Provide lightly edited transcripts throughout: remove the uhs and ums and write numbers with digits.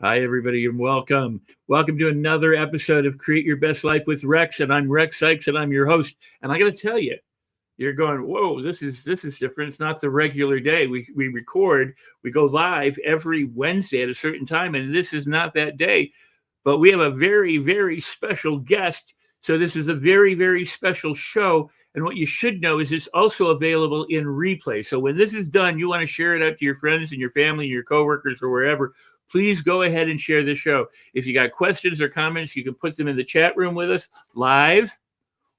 Hi, everybody, and welcome. Welcome to another episode of Create Your Best Life with Rex, and I'm Rex Sikes, and I'm your host. And I got to tell you, you're going, whoa, this is different. It's not the regular day. We record, we go live every Wednesday at a certain time, and this is not that day. But we have a very, very special guest. So this is a very, very special show. And what you should know is it's also available in replay. So when this is done, you want to share it out to your friends and your family, and your coworkers, or wherever. Please go ahead and share the show. If you got questions or comments, you can put them in the chat room with us live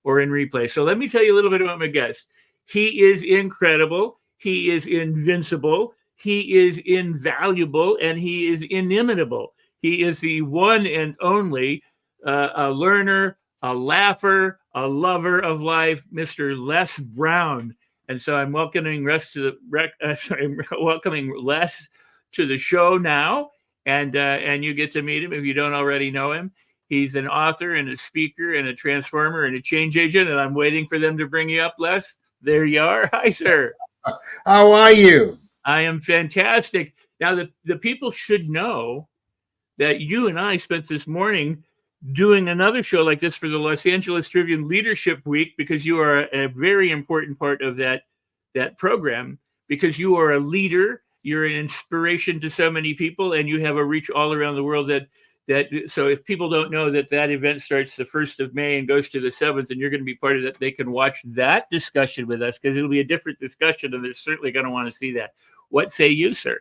or in replay. So let me tell you a little bit about my guest. He is incredible. He is invincible. He is invaluable, and he is inimitable. He is the one and only a learner, a laugher, a lover of life, Mr. Les Brown. And so I'm welcoming welcoming Les to the show now, and you get to meet him if you don't already know him. He's an author and a speaker and a transformer and a change agent, and I'm waiting for them to bring you up, Les. There you are. Hi, sir. How are you? I am fantastic. Now, the people should know that you and I spent this morning doing another show like this for the Los Angeles Tribune Leadership Week, because you are a very important part of that program, because you are a leader, you're an inspiration to so many people, and you have a reach all around the world so if people don't know that event starts the 1st of May and goes to the 7th, and you're going to be part of that, they can watch that discussion with us, because it'll be a different discussion, and they're certainly going to want to see that. What say you, sir?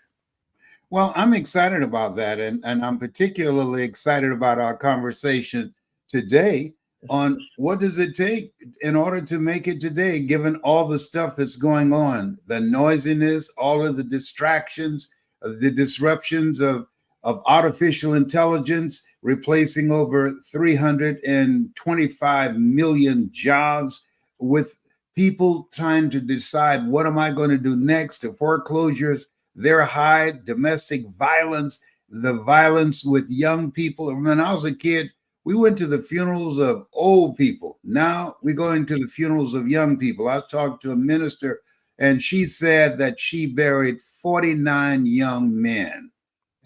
Well, I'm excited about that. And I'm particularly excited about our conversation today on what does it take in order to make it today, given all the stuff that's going on, the noisiness, all of the distractions, the disruptions of artificial intelligence, replacing over 325 million jobs, with people trying to decide, what am I going to do next? The foreclosures, they're high, domestic violence, the violence with young people. When I was a kid, we went to the funerals of old people. Now we're going to the funerals of young people. I talked to a minister, and she said that she buried 49 young men.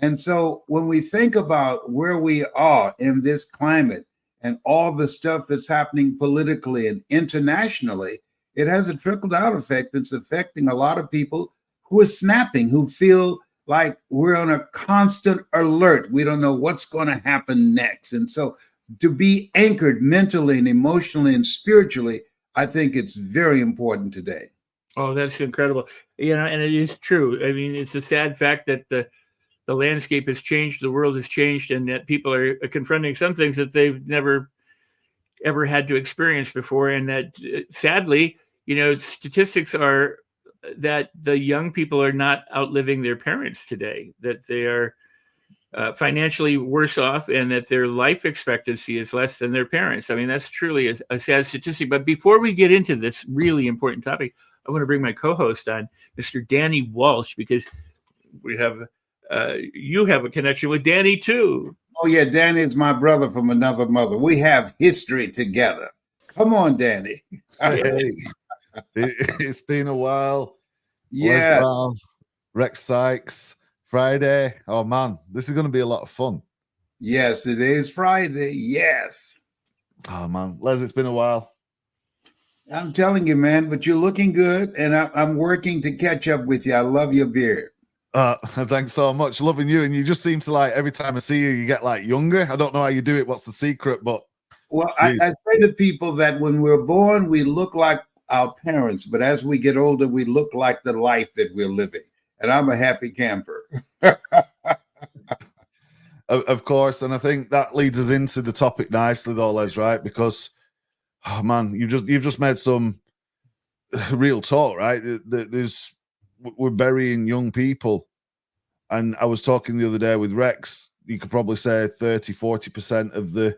And so when we think about where we are in this climate and all the stuff that's happening politically and internationally, it has a trickle-down effect that's affecting a lot of people who are snapping, who feel like we're on a constant alert. We don't know what's going to happen next. And so to be anchored mentally and emotionally and spiritually, I think it's very important today. Oh, that's incredible. And it is true. I mean, it's a sad fact that the landscape has changed, the world has changed, and that people are confronting some things that they've never ever had to experience before. And that sadly, statistics are that the young people are not outliving their parents today, that they are financially worse off, and that their life expectancy is less than their parents. I mean, that's truly a sad statistic. But before we get into this really important topic, I want to bring my co-host on, Mr. Danny Walsh, because we have you have a connection with Danny too. Oh yeah, Danny is my brother from another mother. We have history together. Come on, Danny. Hey, it's been a while. Yeah. Brown, Rex Sikes, Friday. Oh man, this is going to be a lot of fun. Yes, it is Friday. Yes. Oh man, Les, it's been a while. I'm telling you, man, but you're looking good, and I'm working to catch up with you. I love your beard. Thanks so much. Loving you. And you just seem to, like, every time I see you, you get like younger. I don't know how you do it. What's the secret? But well, I say to people that when we're born, we look like our parents, but as we get older, we look like the life that we're living. And I'm a happy camper. Of course. And I think that leads us into the topic nicely though, Les, right? Because, oh man, you've just made some real talk, right? We're burying young people. And I was talking the other day with Rex, you could probably say 30-40% of the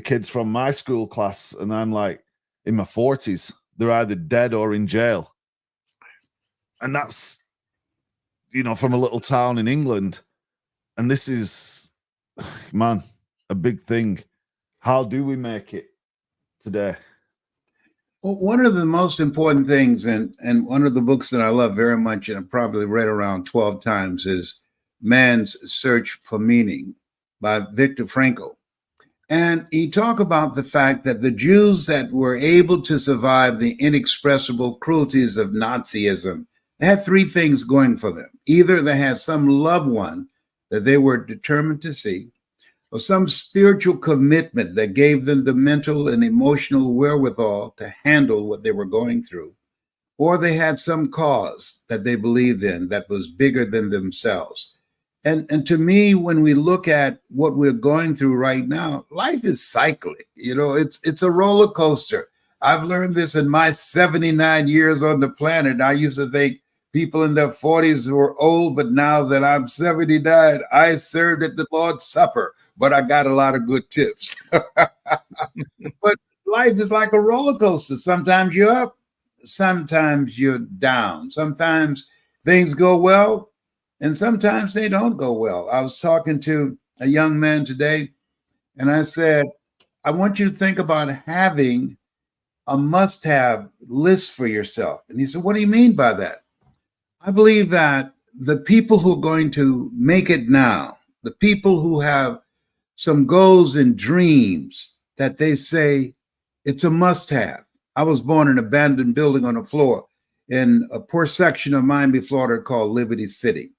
kids from my school class, and I'm like in my 40s, they're either dead or in jail. And that's, from a little town in England. And this is, man, a big thing. How do we make it today? Well, one of the most important things, and one of the books that I love very much, and I've probably read around 12 times, is Man's Search for Meaning by Viktor Frankl. And he talked about the fact that the Jews that were able to survive the inexpressible cruelties of Nazism, they had three things going for them. Either they had some loved one that they were determined to see, or some spiritual commitment that gave them the mental and emotional wherewithal to handle what they were going through, or they had some cause that they believed in that was bigger than themselves. And to me, when we look at what we're going through right now, life is cyclic. You know, it's a roller coaster. I've learned this in my 79 years on the planet. I used to think people in their 40s were old, but now that I'm 79, I served at the Lord's Supper, but I got a lot of good tips. But life is like a roller coaster. Sometimes you're up, sometimes you're down. Sometimes things go well, and sometimes they don't go well. I was talking to a young man today, and I said, I want you to think about having a must-have list for yourself. And he said, what do you mean by that? I believe that the people who are going to make it now, the people who have some goals and dreams that they say it's a must-have. I was born in an abandoned building on the floor in a poor section of Miami, Florida called Liberty City.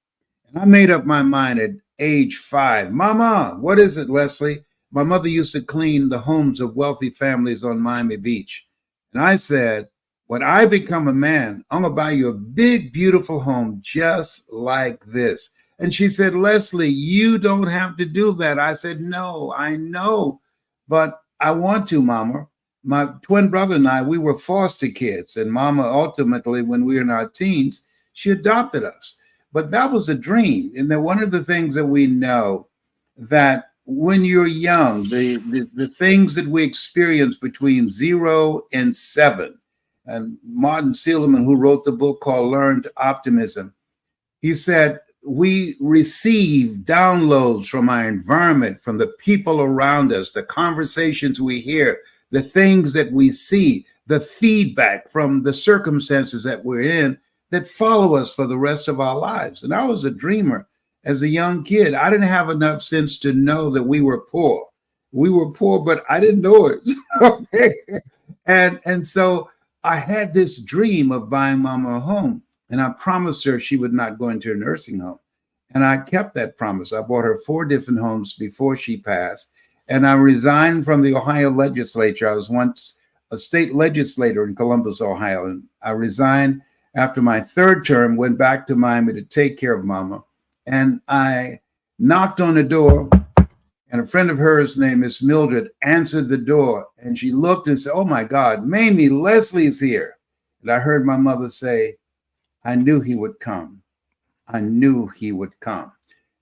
And I made up my mind at age 5. Mama, what is it, Leslie? My mother used to clean the homes of wealthy families on Miami Beach. And I said, when I become a man, I'm going to buy you a big, beautiful home just like this. And she said, Leslie, you don't have to do that. I said, no, I know, but I want to, Mama. My twin brother and I, we were foster kids. And Mama, ultimately, when we were in our teens, she adopted us. But that was a dream. And then one of the things that we know that when you're young, the things that we experience between 0 and 7, and Martin Seligman, who wrote the book called Learned Optimism, he said, we receive downloads from our environment, from the people around us, the conversations we hear, the things that we see, the feedback from the circumstances that we're in that follow us for the rest of our lives. And I was a dreamer as a young kid. I didn't have enough sense to know that we were poor. We were poor, but I didn't know it. And so I had this dream of buying Mama a home, and I promised her she would not go into a nursing home. And I kept that promise. I bought her 4 different homes before she passed, and I resigned from the Ohio legislature. I was once a state legislator in Columbus, Ohio, and I resigned after my 3rd term, went back to Miami to take care of Mama. And I knocked on the door, and a friend of hers named Miss Mildred answered the door, and she looked and said, oh my God, Mamie, Leslie's here. And I heard my mother say, I knew he would come. I knew he would come.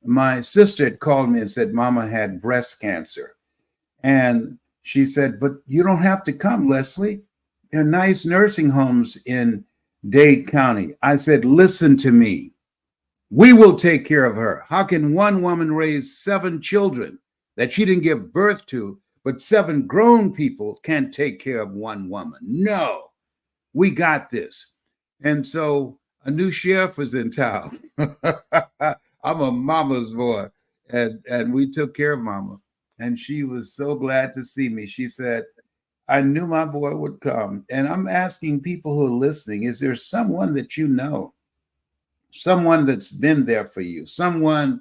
My sister had called me and said Mama had breast cancer. And she said, but you don't have to come, Leslie. There are nice nursing homes in Dade County. I said, listen to me. We will take care of her. How can one woman raise 7 children that she didn't give birth to, but 7 grown people can't take care of one woman? No, we got this. And so a new sheriff was in town. I'm a mama's boy. And we took care of Mama. And she was so glad to see me. She said, I knew my boy would come. And I'm asking people who are listening, is there someone that you know? Someone that's been there for you, someone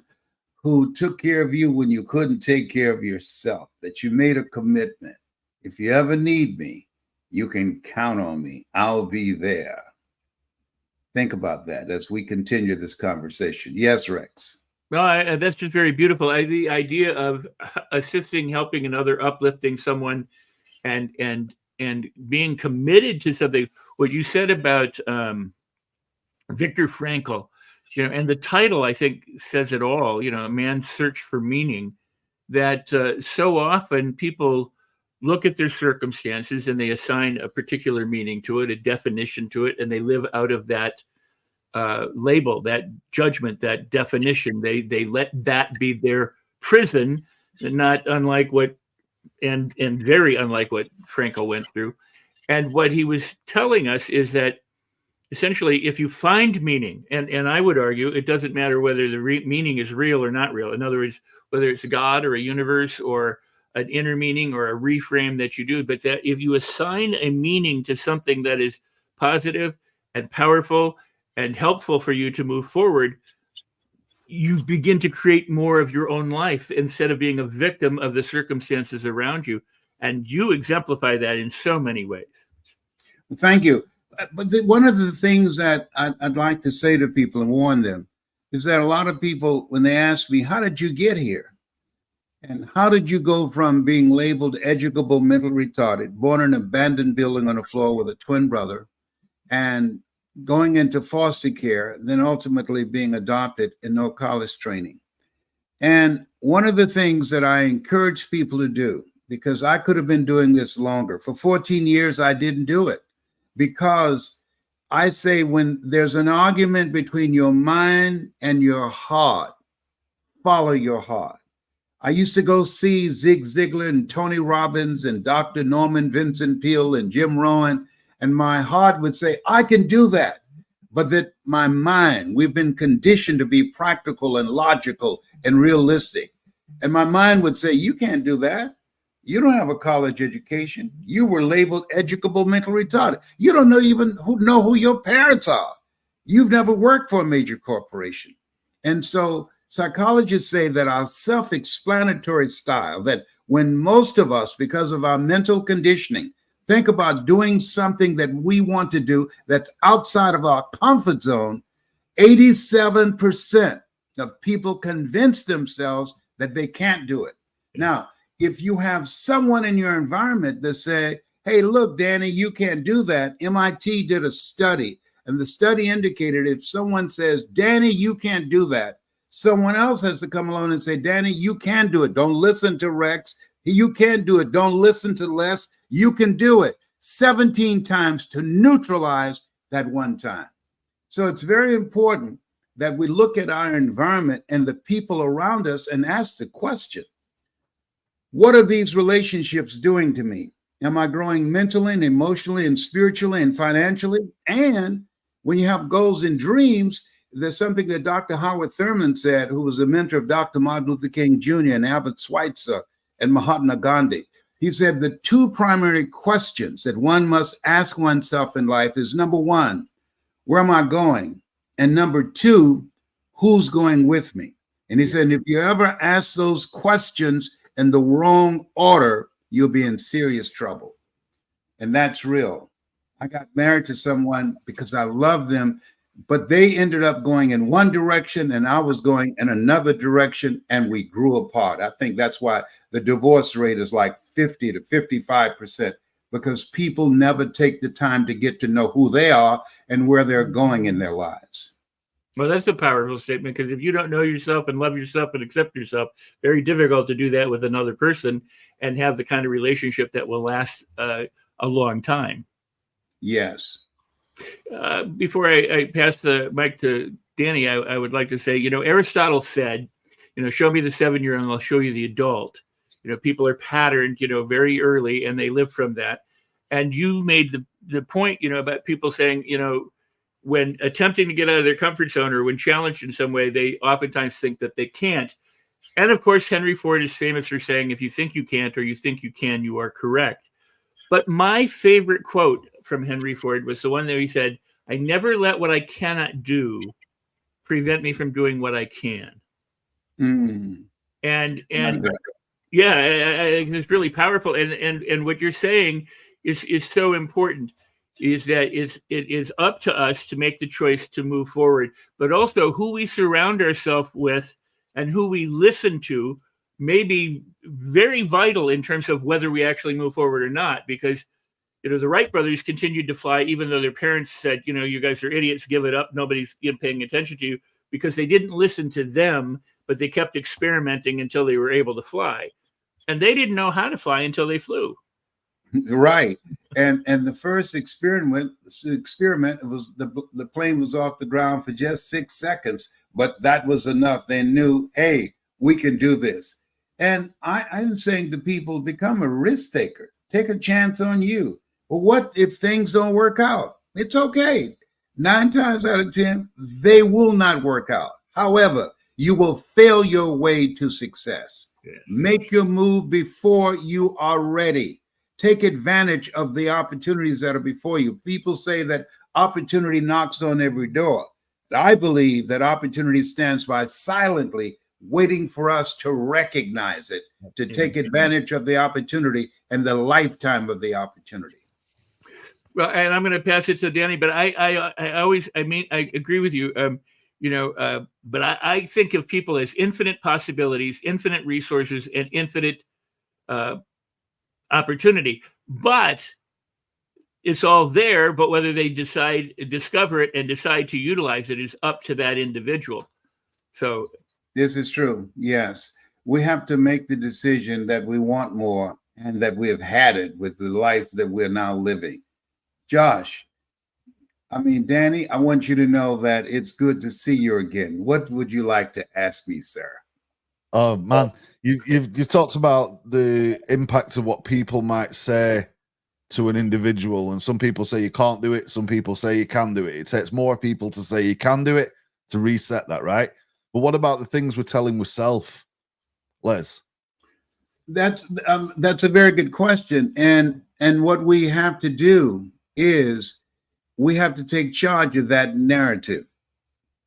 who took care of you when you couldn't take care of yourself, that you made a commitment. If you ever need me, you can count on me. I'll be there. Think about that as we continue this conversation. Yes, Rex. Well, that's just very beautiful. The idea of assisting, helping another, uplifting someone, and being committed to something. What you said about Viktor Frankl, and the title, I think, says it all, A Man's Search for Meaning, that so often people look at their circumstances and they assign a particular meaning to it, a definition to it, and they live out of that label, that judgment, that definition. They let that be their prison, not unlike what, and very unlike what Frankl went through. And what he was telling us is that essentially, if you find meaning, and I would argue it doesn't matter whether the meaning is real or not real. In other words, whether it's God or a universe or an inner meaning or a reframe that you do, but that if you assign a meaning to something that is positive and powerful and helpful for you to move forward, you begin to create more of your own life instead of being a victim of the circumstances around you. And you exemplify that in so many ways. Thank you. But one of the things that I'd like to say to people and warn them is that a lot of people, when they ask me, how did you get here? And how did you go from being labeled educable, mental retarded, born in an abandoned building on the floor with a twin brother, and going into foster care, then ultimately being adopted and no college training? And one of the things that I encourage people to do, because I could have been doing this longer. For 14 years, I didn't do it. Because I say when there's an argument between your mind and your heart, follow your heart. I used to go see Zig Ziglar and Tony Robbins and Dr. Norman Vincent Peale and Jim Rohn, and my heart would say, I can do that. But that my mind, we've been conditioned to be practical and logical and realistic. And my mind would say, you can't do that. You don't have a college education. You were labeled educable, mental retarded. You don't know who your parents are. You've never worked for a major corporation. And so psychologists say that our self-explanatory style, that when most of us, because of our mental conditioning, think about doing something that we want to do that's outside of our comfort zone, 87% of people convince themselves that they can't do it. Now, if you have someone in your environment that say, hey, look, Danny, you can't do that. MIT did a study, and the study indicated if someone says, Danny, you can't do that, someone else has to come along and say, Danny, you can do it. Don't listen to Rex. You can do it. Don't listen to Les. You can do it. 17 times to neutralize that one time. So it's very important that we look at our environment and the people around us and ask the question, what are these relationships doing to me? Am I growing mentally and emotionally and spiritually and financially? And when you have goals and dreams, there's something that Dr. Howard Thurman said, who was a mentor of Dr. Martin Luther King Jr. and Albert Schweitzer and Mahatma Gandhi. He said the two primary questions that one must ask oneself in life is, number one, where am I going? And number two, who's going with me? And he said, if you ever ask those questions in the wrong order, you'll be in serious trouble. And that's real. I got married to someone because I loved them, but they ended up going in one direction and I was going in another direction, and we grew apart. I think that's why the divorce rate is like 50 to 55%, because people never take the time to get to know who they are and where they're going in their lives. Well, that's a powerful statement, because if you don't know yourself and love yourself and accept yourself, very difficult to do that with another person and have the kind of relationship that will last a long time. Yes. Before I pass the mic to Danny, I would like to say, Aristotle said, show me the 7-year-old and I'll show you the adult. People are patterned, very early, and they live from that. And you made the point, about people saying, when attempting to get out of their comfort zone or when challenged in some way, they oftentimes think that they can't. And of course, Henry Ford is famous for saying, if you think you can't or you think you can, you are correct. But my favorite quote from Henry Ford was the one that he said, I never let what I cannot do prevent me from doing what I can. Mm. And yeah, I think it's really powerful. And what you're saying is so important, is that it is up to us to make the choice to move forward, but also who we surround ourselves with and who we listen to may be very vital in terms of whether we actually move forward or not. Because, the Wright brothers continued to fly, even though their parents said, you guys are idiots, give it up. Nobody's paying attention to you, because they didn't listen to them, but they kept experimenting until they were able to fly. And they didn't know how to fly until they flew. Right. And the first experiment was the plane was off the ground for just 6 seconds, but that was enough. They knew, hey, we can do this. And I'm saying to people, become a risk taker. Take a chance on you. Well, what if things don't work out? It's okay. 9 times out of 10, they will not work out. However, you will fail your way to success. Yes. Make your move before you are ready. Take advantage of the opportunities that are before you. People say that opportunity knocks on every door. I believe that opportunity stands by silently, waiting for us to recognize it, to take advantage of the opportunity and the lifetime of the opportunity. Well, and I'm going to pass it to Danny, but I agree with you. But I think of people as infinite possibilities, infinite resources, and infinite opportunity. But it's all there. But whether they discover it and decide to utilize it is up to that individual. So this is true. Yes, we have to make the decision that we want more and that we have had it with the life that we're now living. Josh, Danny, I want you to know that it's good to see you again. What would you like to ask me, sir? Oh man, you've talked about the impact of what people might say to an individual, and some people say you can't do it, some people say you can do it. It takes more people to say you can do it to reset that, right? But what about the things we're telling ourselves, Les? That's a very good question, and what we have to do is we have to take charge of that narrative.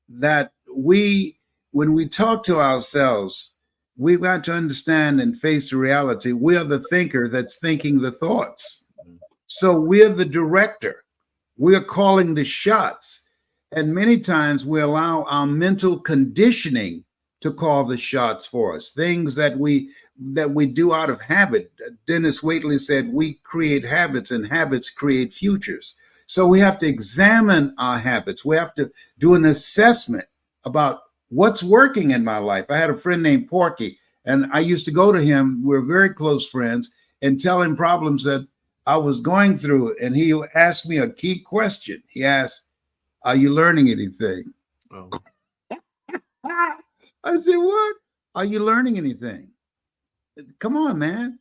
That when we talk to ourselves, we've got to understand and face the reality. We are the thinker that's thinking the thoughts. So we're the director. We're calling the shots. And many times we allow our mental conditioning to call the shots for us. Things that we do out of habit. Dennis Waitley said, we create habits and habits create futures. So we have to examine our habits. We have to do an assessment about what's working in my life. I had a friend named Porky, and I used to go to him. We're very close friends, and tell him problems that I was going through. And he asked me a key question. He asked, are you learning anything? Oh. I said, what? Are you learning anything? Come on, man.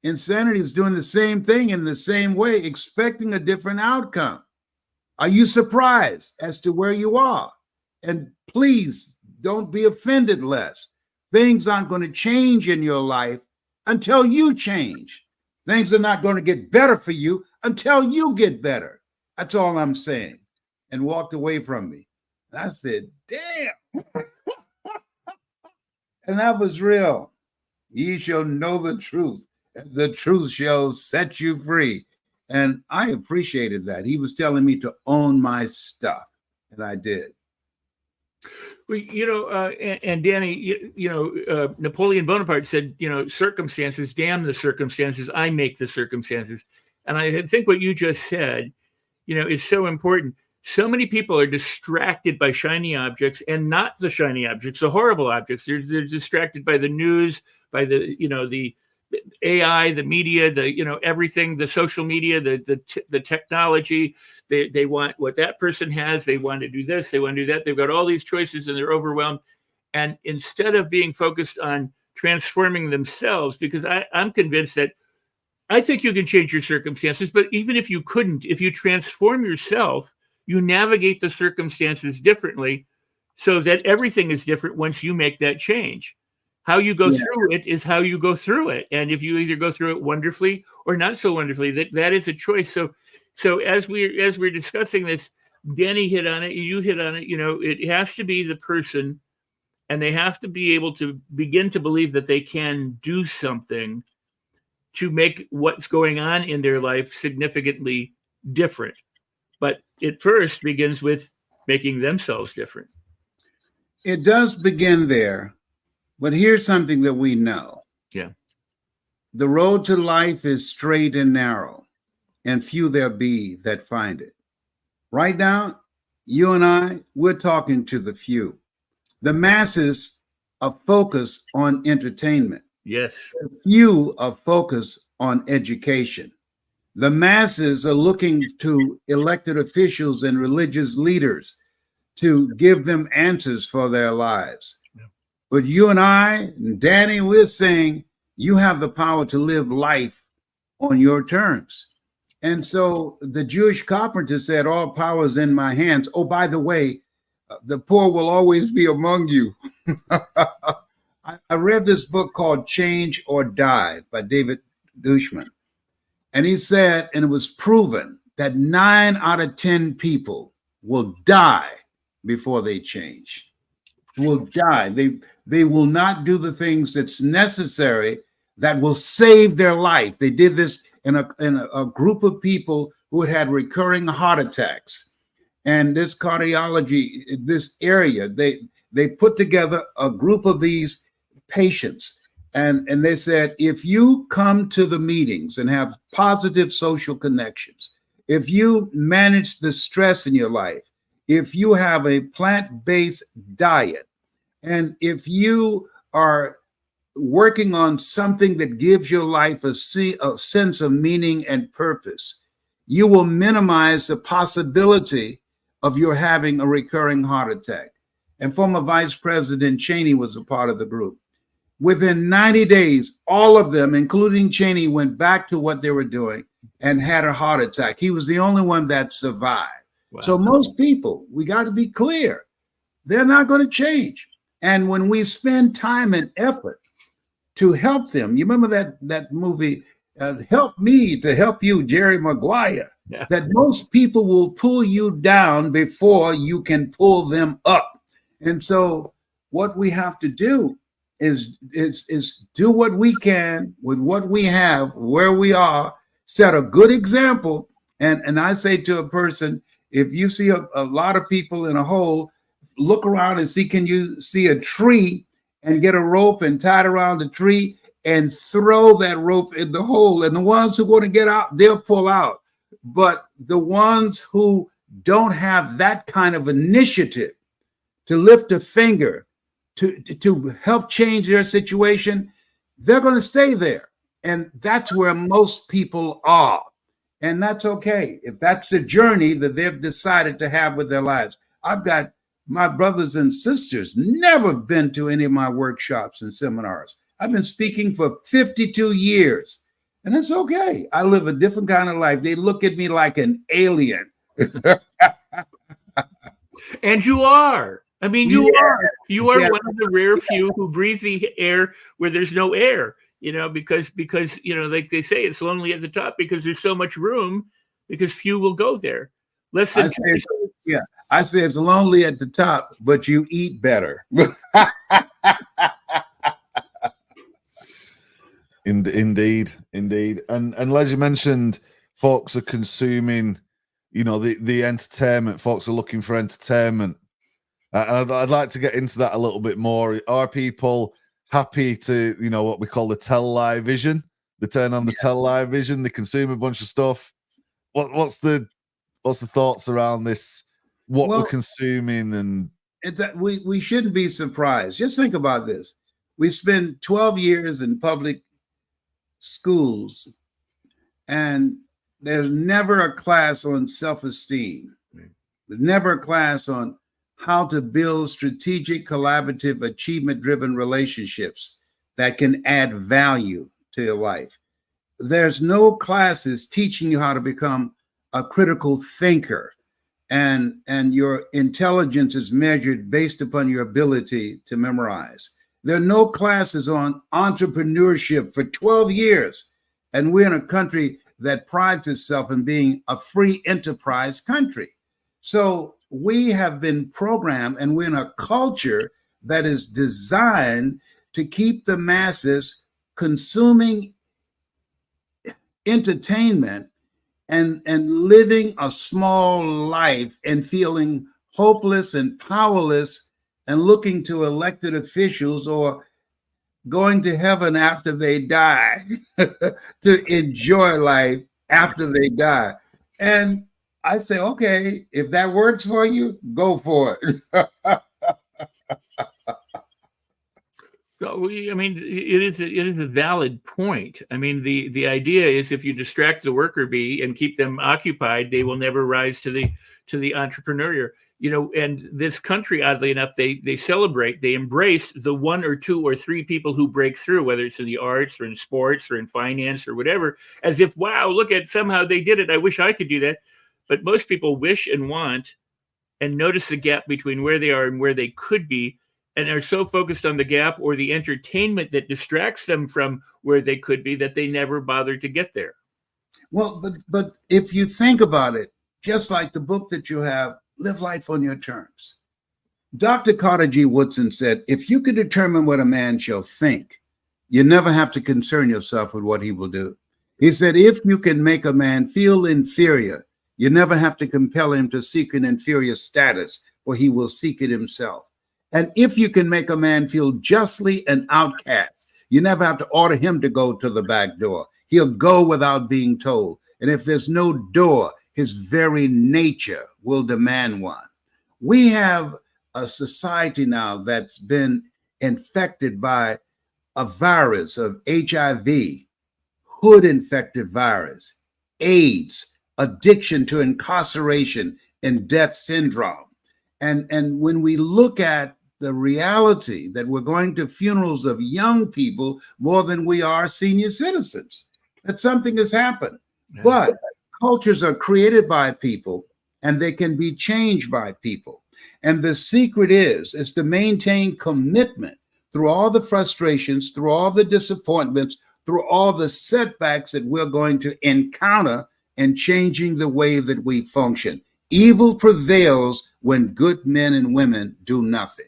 Insanity is doing the same thing in the same way, expecting a different outcome. Are you surprised as to where you are? And please don't be offended, Les. Things aren't going to change in your life until you change. Things are not going to get better for you until you get better. That's all I'm saying. And walked away from me. And I said, damn. And that was real. Ye shall know the truth. The truth shall set you free. And I appreciated that. He was telling me to own my stuff. And I did. Well, and Danny, Napoleon Bonaparte said, circumstances, damn the circumstances, I make the circumstances. And I think what you just said, is so important. So many people are distracted by shiny objects and not the shiny objects, the horrible objects. They're distracted by the news, by the AI, the media, everything, the social media, the technology. They want what that person has. They want to do this. They want to do that. They've got all these choices and they're overwhelmed. And instead of being focused on transforming themselves, because I'm convinced that I think you can change your circumstances, but even if you couldn't, if you transform yourself, you navigate the circumstances differently so that everything is different once you make that change. How you go through it is how you go through it. And if you either go through it wonderfully or not so wonderfully, that is a choice. So as we're discussing this, Danny hit on it, you hit on it, it has to be the person, and they have to be able to begin to believe that they can do something to make what's going on in their life significantly different. But it first begins with making themselves different. It does begin there, but here's something that we know. Yeah. The road to life is straight and narrow, and few there be that find it. Right now, you and we're talking to the few. The masses are focused on entertainment. Yes. The few are focused on education. The masses are looking to elected officials and religious leaders to give them answers for their lives. Yeah. But you and Danny, we're saying you have the power to live life on your terms. And so the Jewish carpenter said, all power is in my hands. Oh, by the way, the poor will always be among you. I read this book called Change or Die by David Dushman. And he said, and it was proven that 9 out of 10 people will die before they change. Will die. They will not do the things that's necessary that will save their life. They did this in a group of people who had recurring heart attacks. And this cardiology, this area, they put together a group of these patients. And they said, if you come to the meetings and have positive social connections, if you manage the stress in your life, if you have a plant-based diet, and if you are working on something that gives your life a sense of meaning and purpose, you will minimize the possibility of your having a recurring heart attack. And former Vice President Cheney was a part of the group. Within 90 days, all of them, including Cheney, went back to what they were doing and had a heart attack. He was the only one that survived. Wow. So most people, we got to be clear, they're not going to change. And when we spend time and effort to help them, you remember that movie, Help Me to Help You, Jerry Maguire, that most people will pull you down before you can pull them up. And so what we have to do is do what we can with what we have, where we are, set a good example. And I say to a person, if you see a lot of people in a hole, look around and see, can you see a tree, and get a rope and tie it around the tree and throw that rope in the hole. And the ones who want to get out, they'll pull out. But the ones who don't have that kind of initiative to lift a finger, to help change their situation, they're going to stay there. And that's where most people are. And that's okay. If that's the journey that they've decided to have with their lives. I've got my brothers and sisters never been to any of my workshops and seminars. I've been speaking for 52 years. And it's okay. I live a different kind of life. They look at me like an alien. And you are. I mean, you are. You are one of the rare few who breathe the air where there's no air, because like they say, it's lonely at the top because there's so much room, because few will go there. Listen. I say it's lonely at the top, but you eat better. Indeed. And as you mentioned, folks are consuming, the entertainment. Folks are looking for entertainment. I'd like to get into that a little bit more. Are people happy to, what we call the television? They turn on the television, they consume a bunch of stuff. What's the thoughts around this? What we're consuming, and it's that we shouldn't be surprised. Just think about this. We spend 12 years in public schools, and there's never a class on self-esteem. There's never a class on how to build strategic, collaborative, achievement-driven relationships that can add value to your life. There's no classes teaching you how to become a critical thinker, and your intelligence is measured based upon your ability to memorize. There are no classes on entrepreneurship for 12 years, and we're in a country that prides itself in being a free enterprise country. So we have been programmed, and we're in a culture that is designed to keep the masses consuming entertainment and living a small life and feeling hopeless and powerless and looking to elected officials or going to heaven after they die to enjoy life after they die. And I say, okay, if that works for you, go for it. So, it is a valid point. I mean, the idea is if you distract the worker bee and keep them occupied, they will never rise to the entrepreneur. And this country, oddly enough, they celebrate, they embrace the 1 or 2 or 3 people who break through, whether it's in the arts or in sports or in finance or whatever, as if, wow, look at, somehow they did it. I wish I could do that. But most people wish and want and notice the gap between where they are and where they could be, and are so focused on the gap or the entertainment that distracts them from where they could be that they never bother to get there. Well, but if you think about it, just like the book that you have, Live Life on Your Terms. Dr. Carter G. Woodson said, if you can determine what a man shall think, you never have to concern yourself with what he will do. He said, if you can make a man feel inferior, you never have to compel him to seek an inferior status, for he will seek it himself. And if you can make a man feel justly an outcast, you never have to order him to go to the back door. He'll go without being told. And if there's no door, his very nature will demand one. We have a society now that's been infected by a virus of HIV, hood-infected virus, AIDS, addiction to incarceration and death syndrome. And when we look at the reality that we're going to funerals of young people more than we are senior citizens, that something has happened. Yeah. But cultures are created by people and they can be changed by people. And the secret is to maintain commitment through all the frustrations, through all the disappointments, through all the setbacks that we're going to encounter, and changing the way that we function. Evil prevails when good men and women do nothing.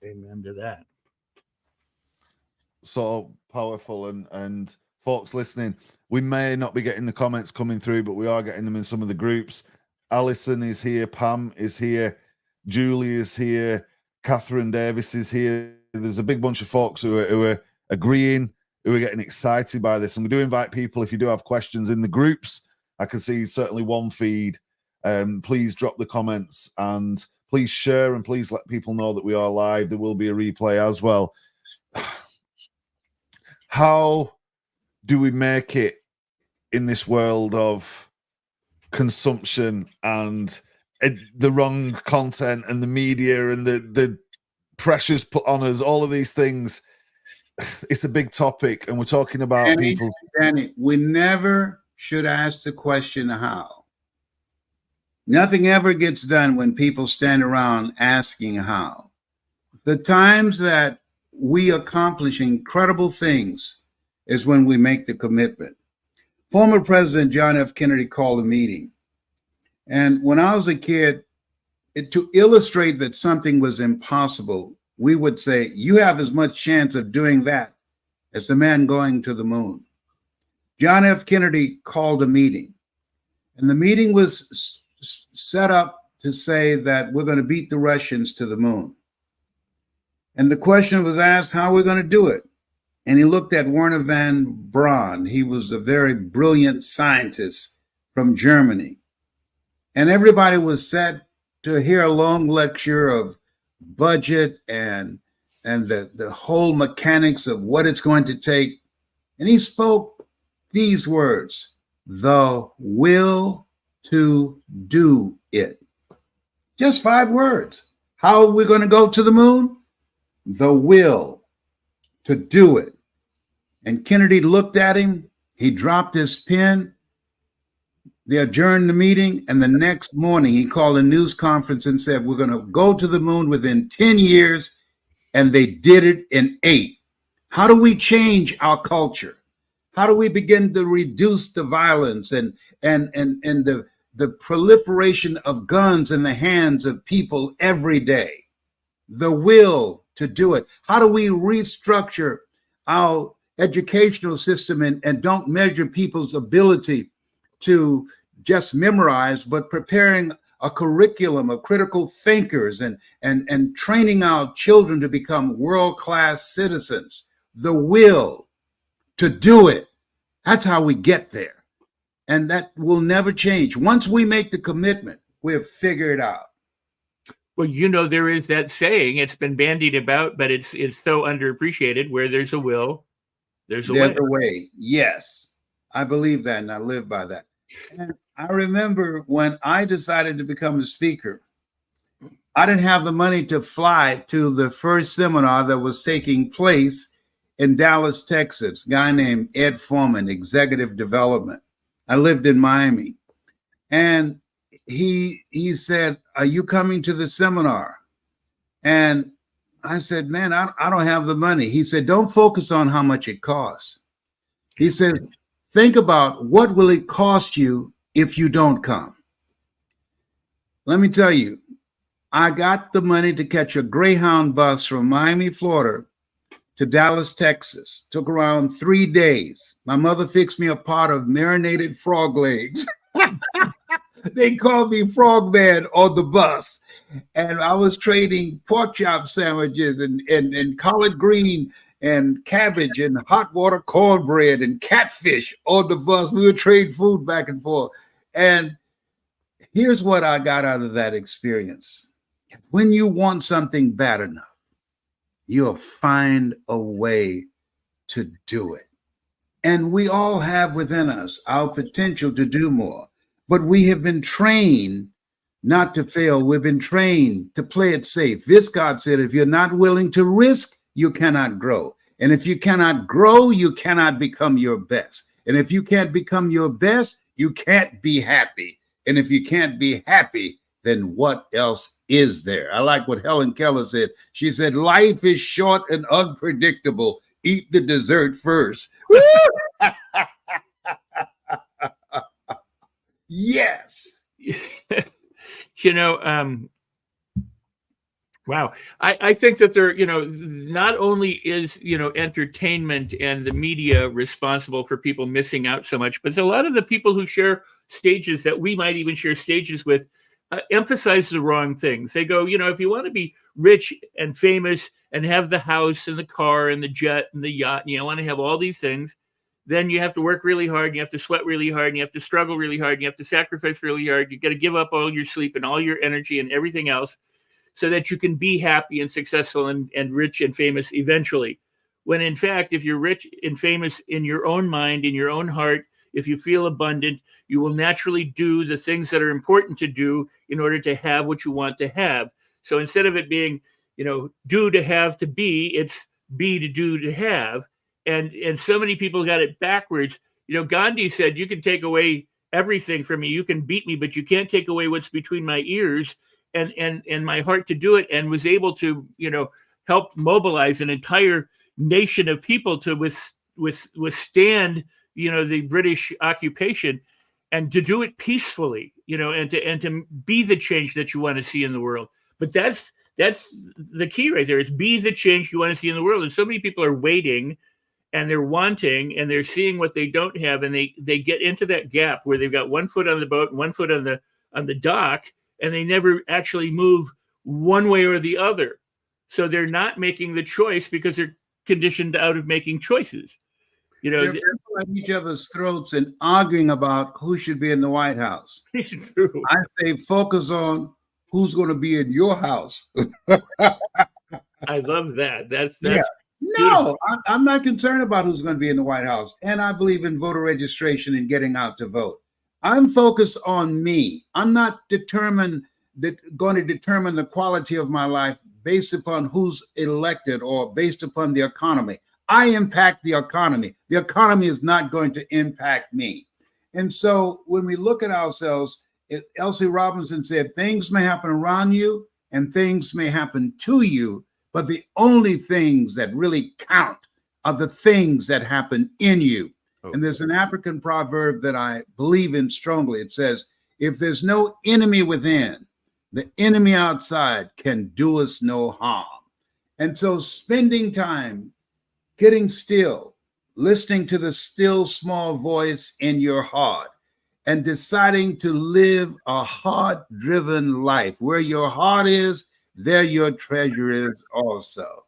Amen to that. So powerful. And folks listening, we may not be getting the comments coming through, but we are getting them in some of the groups. Alison is here, Pam is here, Julie is here, Catherine Davis is here. There's a big bunch of folks who are agreeing, who are getting excited by this. And we do invite people, if you do have questions in the groups, I can see certainly one feed. Please drop the comments and please share, and please let people know that we are live. There will be a replay as well. How do we make it in this world of consumption and the wrong content and the media and the pressures put on us, all of these things? It's a big topic, and we're talking about people's... Danny, we never should ask the question how. Nothing ever gets done when people stand around asking how. The times that we accomplish incredible things is when we make the commitment. Former President John F. Kennedy called a meeting. And when I was a kid, to illustrate that something was impossible, we would say, you have as much chance of doing that as the man going to the moon. John F. Kennedy called a meeting, and the meeting was set up to say that we're going to beat the Russians to the moon. And the question was asked, how are we going to do it? And he looked at Werner von Braun. He was a very brilliant scientist from Germany. And everybody was set to hear a long lecture of budget and the whole mechanics of what it's going to take. And he spoke these words: the will to do it. Just 5 words. How are we going to go to the moon? The will to do it. And Kennedy looked at him. He dropped his pen. They adjourned the meeting. And the next morning, he called a news conference and said, we're going to go to the moon within 10 years. And they did it in 8. How do we change our culture? How do we begin to reduce the violence and the proliferation of guns in the hands of people every day? The will to do it. How do we restructure our educational system and don't measure people's ability to just memorize, but preparing a curriculum of critical thinkers and training our children to become world-class citizens? The will to do it. That's how we get there. And that will never change. Once we make the commitment, we'll figure it out. Well, there is that saying, it's been bandied about, but it's so underappreciated: where there's a will, there's a way. Yes, I believe that, and I live by that. And I remember when I decided to become a speaker, I didn't have the money to fly to the first seminar that was taking place in Dallas, Texas. A guy named Ed Foreman, Executive Development. I lived in Miami. And he said, "Are you coming to the seminar?" And I said, "Man, I don't have the money." He said, "Don't focus on how much it costs." He said, "Think about what will it cost you if you don't come." Let me tell you, I got the money to catch a Greyhound bus from Miami, Florida to Dallas, Texas. Took around 3 days. My mother fixed me a pot of marinated frog legs. They called me Frogman on the bus. And I was trading pork chop sandwiches and collard green and cabbage and hot water cornbread and catfish on the bus. We would trade food back and forth. And here's what I got out of that experience. When you want something bad enough, you'll find a way to do it. And we all have within us our potential to do more. But we have been trained not to fail. We've been trained to play it safe. Viscott said, if you're not willing to risk, you cannot grow. And if you cannot grow, you cannot become your best. And if you can't become your best, you can't be happy. And if you can't be happy, then what else is there? I like what Helen Keller said. She said, life is short and unpredictable. Eat the dessert first. Yes. Wow. I think that there, not only is, entertainment and the media responsible for people missing out so much, but a lot of the people who share stages that we might even share stages with emphasize the wrong things. They go, if you want to be rich and famous and have the house and the car and the jet and the yacht, and you want to have all these things, then you have to work really hard, and you have to sweat really hard, and you have to struggle really hard, and you have to sacrifice really hard. You got to give up all your sleep and all your energy and everything else so that you can be happy and successful and rich and famous eventually. When in fact, if you're rich and famous in your own mind, in your own heart, if you feel abundant, you will naturally do the things that are important to do in order to have what you want to have. So instead of it being, do to have to be, it's be to do to have. And so many people got it backwards. Gandhi said, you can take away everything from me. You can beat me, but you can't take away what's between my ears and my heart to do it. And was able to, help mobilize an entire nation of people to withstand, the British occupation, and to do it peacefully, and to be the change that you want to see in the world. But that's the key right there. It's be the change you want to see in the world. And so many people are waiting, and they're wanting, and they're seeing what they don't have, and they get into that gap where they've got one foot on the boat and one foot on the dock, and they never actually move one way or the other. So they're not making the choice because they're conditioned out of making choices. They're at each other's throats and arguing about who should be in the White House. It's true. I say focus on who's going to be in your house. I love that. That's yeah. No, I'm not concerned about who's going to be in the White House. And I believe in voter registration and getting out to vote. I'm focused on me. I'm not going to determine the quality of my life based upon who's elected or based upon the economy. I impact the economy. The economy is not going to impact me. And so when we look at ourselves, Elsie Robinson said, things may happen around you and things may happen to you, but the only things that really count are the things that happen in you. Okay. And there's an African proverb that I believe in strongly. It says, if there's no enemy within, the enemy outside can do us no harm. And so spending time getting still, listening to the still small voice in your heart, and deciding to live a heart-driven life. Where your heart is, there your treasure is also.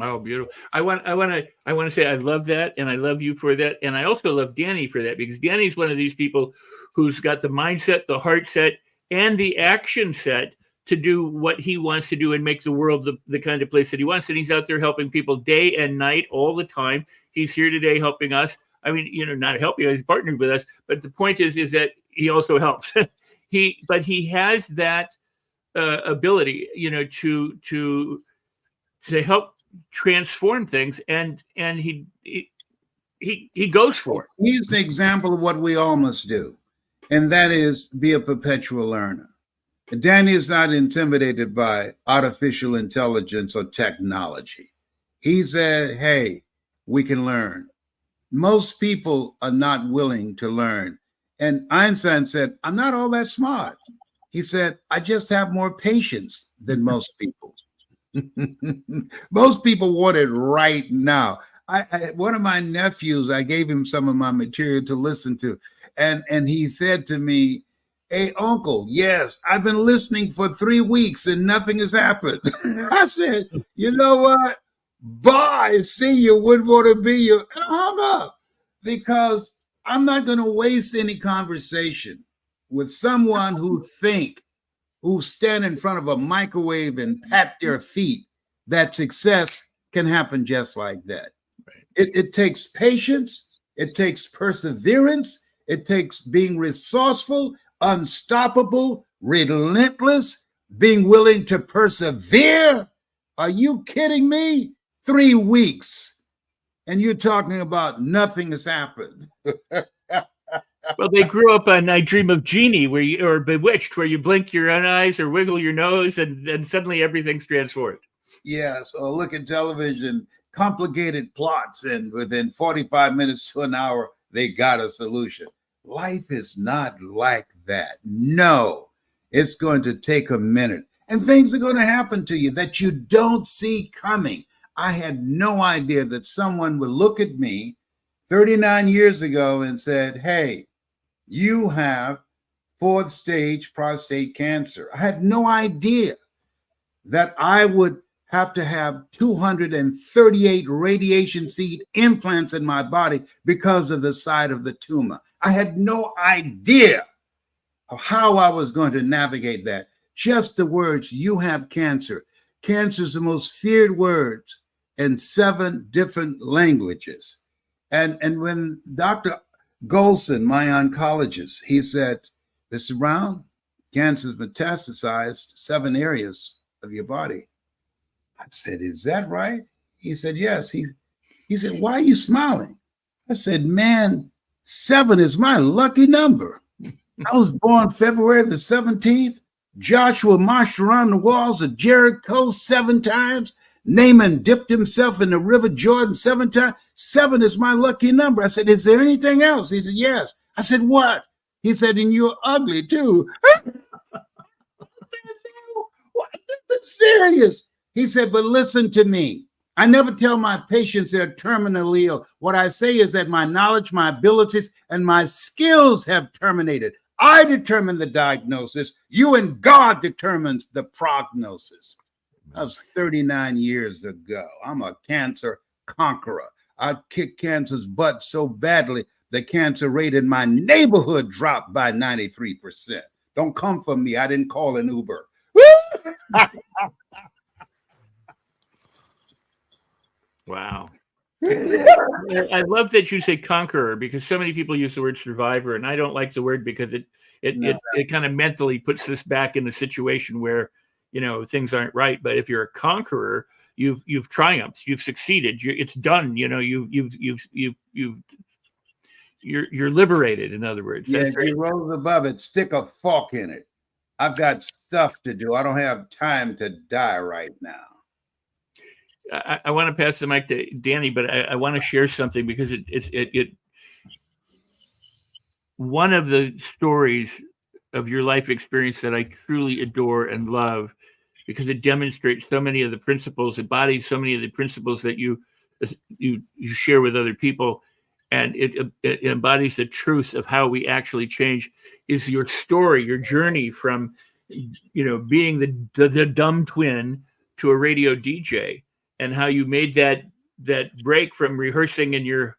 Oh, beautiful. I want to say I love that, and I love you for that, and I also love Danny for that, because Danny's one of these people who's got the mindset, the heart set, and the action set to do what he wants to do and make the world the kind of place that he wants. And he's out there helping people day and night all the time. He's here today helping us. I mean, not helping us, he's partnered with us. But the point is that he also helps. But he has that ability, to help transform things, and he goes for it. He's the example of what we all must do, and that is be a perpetual learner. Danny is not intimidated by artificial intelligence or technology. He said, hey, we can learn. Most people are not willing to learn. And Einstein said, I'm not all that smart. He said, I just have more patience than most people. Most people want it right now. One of my nephews, I gave him some of my material to listen to. And he said to me, hey, uncle, yes, I've been listening for 3 weeks and nothing has happened. I said, you know what? Bye, see you, wouldn't want to be you. And I hung up because I'm not going to waste any conversation with someone who stand in front of a microwave and pat their feet that success can happen just like that. Right. It takes patience. It takes perseverance. It takes being resourceful, unstoppable, relentless, being willing to persevere. Are you kidding me? 3 weeks. And you're talking about nothing has happened. Well, they grew up on I Dream of Jeannie, or Bewitched, where you blink your eyes or wiggle your nose, and suddenly everything's transformed. Yes, or look at television, complicated plots, and within 45 minutes to an hour, they got a solution. Life is not like that. No, it's going to take a minute, and things are going to happen to you that you don't see coming. I had no idea that someone would look at me 39 years ago and said, hey, you have 4th stage prostate cancer. I had no idea that I would have to have 238 radiation seed implants in my body because of the side of the tumor. I had no idea of how I was going to navigate that. Just the words, you have cancer. Cancer is the most feared words in 7 different languages. And when Dr. Golson, my oncologist, he said, Mr. Brown, cancer is metastasized 7 areas of your body. I said, is that right? He said, yes. He said, why are you smiling? I said, man, 7 is my lucky number. I was born February the 17th. Joshua marched around the walls of Jericho 7 times. Naaman dipped himself in the river Jordan 7 times. 7 is my lucky number. I said, is there anything else? He said, yes. I said, what? He said, and you're ugly too. I said, no, what? This is serious. He said, but listen to me. I never tell my patients they're terminally ill. What I say is that my knowledge, my abilities, and my skills have terminated. I determine the diagnosis. You and God determines the prognosis. That was 39 years ago. I'm a cancer conqueror. I kicked cancer's butt so badly, the cancer rate in my neighborhood dropped by 93%. Don't come for me. I didn't call an Uber. Wow. I love that you say conqueror, because so many people use the word survivor, and I don't like the word because it kind of mentally puts us back in a situation where, things aren't right. But if you're a conqueror, you've triumphed, you've succeeded, it's done. You're liberated. In other words, yeah. You rose above it. Stick a fork in it. I've got stuff to do. I don't have time to die right now. I want to pass the mic to Danny, but I want to share something, because it one of the stories of your life experience that I truly adore and love, because it demonstrates so many of the principles, embodies so many of the principles that you share with other people, and it embodies the truth of how we actually change, is your story, your journey from being the dumb twin to a radio DJ, and how you made that break from rehearsing in your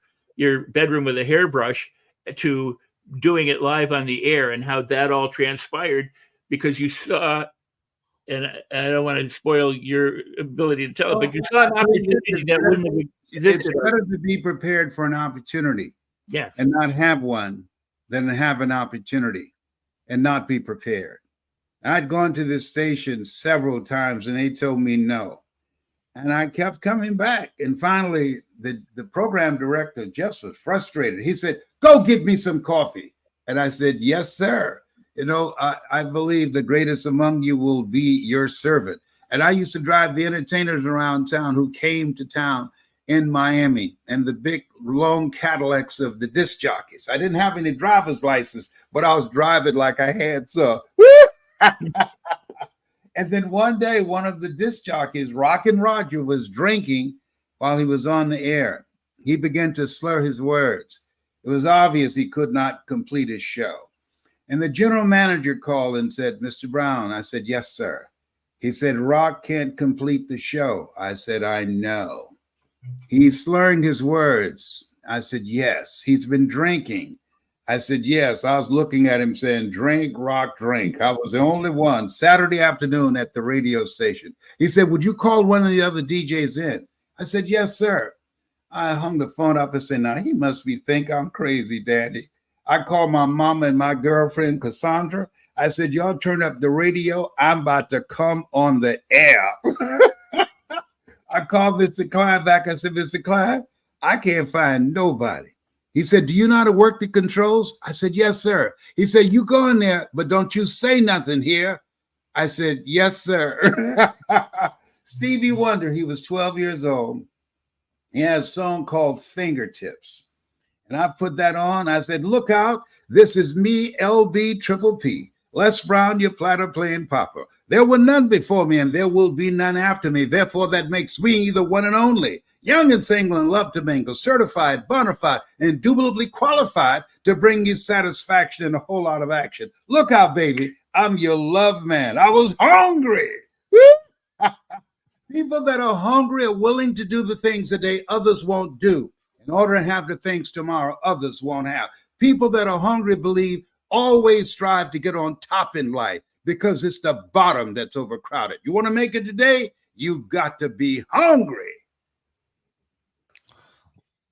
bedroom with a hairbrush to doing it live on the air, and how that all transpired because you saw, and I don't want to spoil your ability to tell it, but you saw an opportunity that wouldn't have existed. It's better to be prepared for an opportunity, yes, and not have one, than to have an opportunity and not be prepared. I'd gone to this station several times and they told me no. And I kept coming back. And finally, the program director just was frustrated. He said, "Go get me some coffee." And I said, "Yes, sir. You know, I believe the greatest among you will be your servant." And I used to drive the entertainers around town who came to town in Miami, and the big long Cadillacs of the disc jockeys. I didn't have any driver's license, but I was driving like I had some. And then one day, one of the disc jockeys, Rockin' Roger, was drinking while he was on the air. He began to slur his words. It was obvious he could not complete his show. And the general manager called and said, "Mr. Brown." I said, "Yes, sir." He said, "Rock can't complete the show." I said, "I know." "He's slurring his words." I said, "Yes." "He's been drinking." I said, "Yes." I was looking at him saying, "Drink, Rock, drink." I was the only one Saturday afternoon at the radio station. He said, "Would you call one of the other DJs in?" I said, "Yes, sir." I hung the phone up and said, "Now he must think I'm crazy, Daddy." I called my mama and my girlfriend, Cassandra. I said, "Y'all turn up the radio. I'm about to come on the air." I called Mr. Klein back. I said, "Mr. Klein, I can't find nobody." He said, "Do you know how to work the controls?" I said, "Yes, sir." He said, "You go in there, but don't you say nothing here." I said, "Yes, sir." Stevie Wonder, he was 12 years old. He had a song called Fingertips. And I put that on. I said, "Look out. This is me, LB Triple P. Les Brown, your platter playing Papa. There were none before me, and there will be none after me. Therefore, that makes me the one and only. Young and single and love to mingle, certified, bona fide, indubitably qualified to bring you satisfaction and a whole lot of action. Look out, baby. I'm your love man. I was hungry." People that are hungry are willing to do the things today others won't do in order to have the things tomorrow others won't have. People that are hungry believe always strive to get on top in life because it's the bottom that's overcrowded. You want to make it today? You've got to be hungry.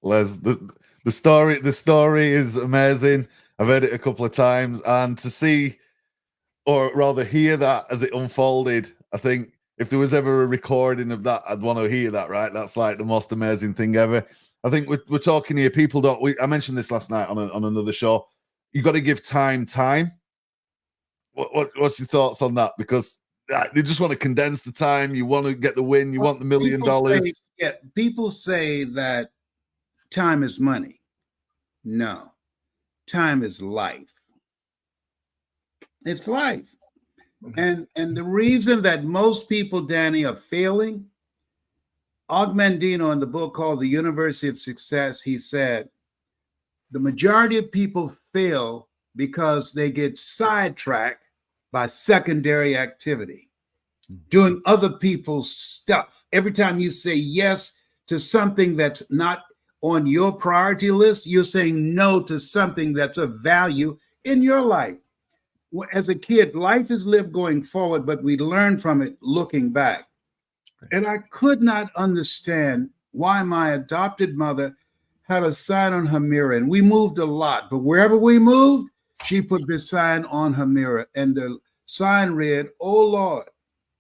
Les, the story is amazing. I've heard it a couple of times, and to see, or rather hear that as it unfolded, I think if there was ever a recording of that, I'd want to hear that, right? That's like the most amazing thing ever. I think we're talking here, people don't, I mentioned this last night on another show. You got to give time. What's your thoughts on that? Because they just want to condense the time. You want to get the win. You want the $1 million. People say that time is money. No, time is life. It's life. And the reason that most people, Danny, are failing, Og Mandino in the book called The University of Success, he said, the majority of people fail because they get sidetracked by secondary activity, doing other people's stuff. Every time you say yes to something that's not on your priority list, you're saying no to something that's of value in your life. As a kid, life is lived going forward, but we learn from it looking back. And I could not understand why my adopted mother had a sign on her mirror, and we moved a lot, but wherever we moved, she put this sign on her mirror, and the sign read, "Oh Lord,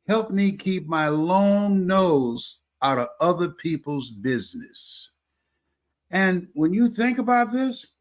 help me keep my long nose out of other people's business." And when you think about this,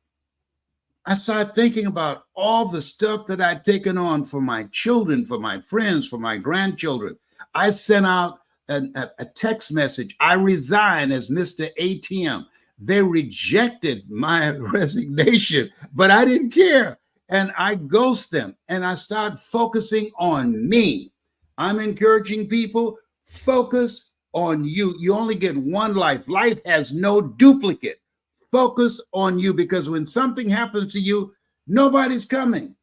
I started thinking about all the stuff that I'd taken on for my children, for my friends, for my grandchildren. I sent out a text message. I resign as Mr. ATM. They rejected my resignation, but I didn't care. And I ghost them and I start focusing on me. I'm encouraging people, focus on you. You only get one life. Life has no duplicate. Focus on you, because when something happens to you, nobody's coming.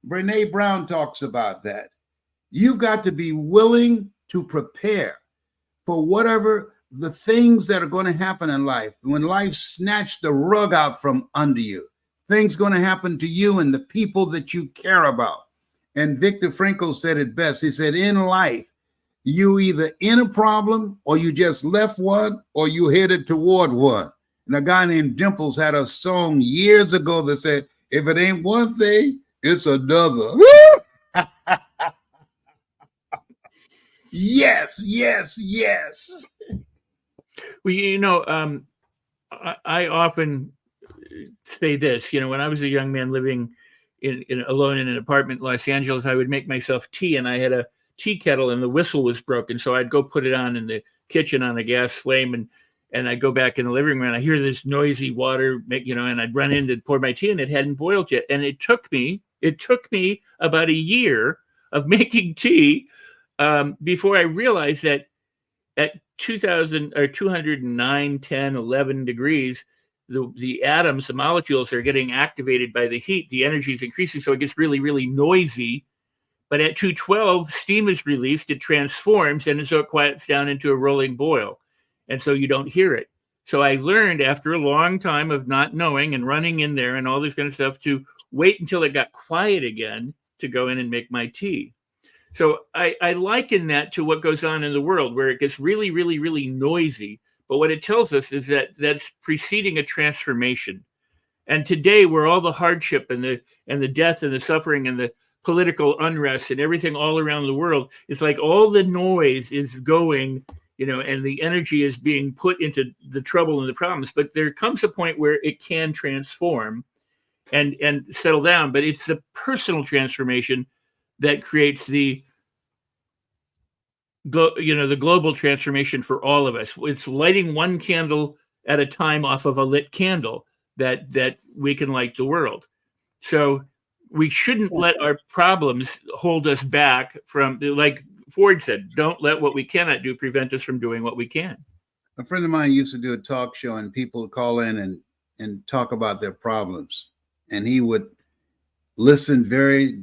Brene Brown talks about that. You've got to be willing to prepare for whatever the things that are going to happen in life. When life snatched the rug out from under you, things going to happen to you and the people that you care about. And Viktor Frankl said it best. He said, in life, you either in a problem or you just left one or you headed toward one. And a guy named Dimples had a song years ago that said, if it ain't one thing, it's another. Yes, yes, yes. Well, I often say this. When I was a young man living alone in an apartment in Los Angeles, I would make myself tea, and I had a tea kettle, and the whistle was broken, so I'd go put it on in the kitchen on a gas flame, and I'd go back in the living room, and I hear this noisy water, and I'd run in to pour my tea, and it hadn't boiled yet, and it took me about a year of making tea before I realized that at 2000 or 209, 10, 11 degrees, the atoms, the molecules are getting activated by the heat. The energy is increasing, so it gets really, really noisy. But at 212, steam is released, it transforms, and so it quiets down into a rolling boil. And so you don't hear it. So I learned after a long time of not knowing and running in there and all this kind of stuff to wait until it got quiet again to go in and make my tea. So I liken that to what goes on in the world, where it gets really, really, really noisy. But what it tells us is that that's preceding a transformation. And today, where all the hardship and the death and the suffering and the political unrest and everything all around the world, it's like all the noise is going, and the energy is being put into the trouble and the problems. But there comes a point where it can transform and settle down. But it's the personal transformation that creates the global transformation for all of us. It's lighting one candle at a time off of a lit candle that we can light the world. So we shouldn't let our problems hold us back from, like Ford said, don't let what we cannot do prevent us from doing what we can. A friend of mine used to do a talk show, and people would call in and talk about their problems, and he would listen very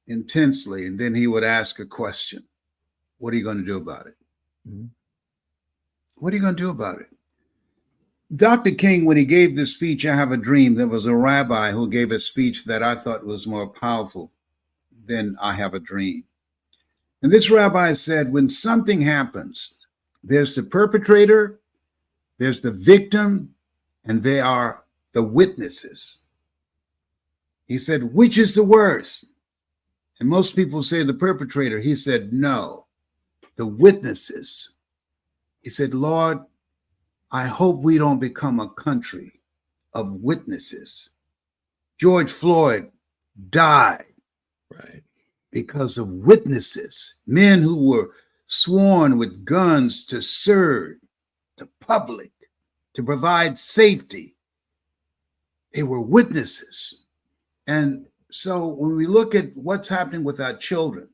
intensely, and then he would ask a question. What are you going to do about it? Mm-hmm. What are you going to do about it? Dr. King, when he gave this speech, I Have a Dream, there was a rabbi who gave a speech that I thought was more powerful than I Have a Dream. And this rabbi said, when something happens, there's the perpetrator, there's the victim, and there are the witnesses. He said, which is the worst? And most people say the perpetrator. He said, no, the witnesses. He said, Lord, I hope we don't become a country of witnesses. George Floyd died because of witnesses, men who were sworn with guns to serve the public, to provide safety. They were witnesses. And so when we look at what's happening with our children,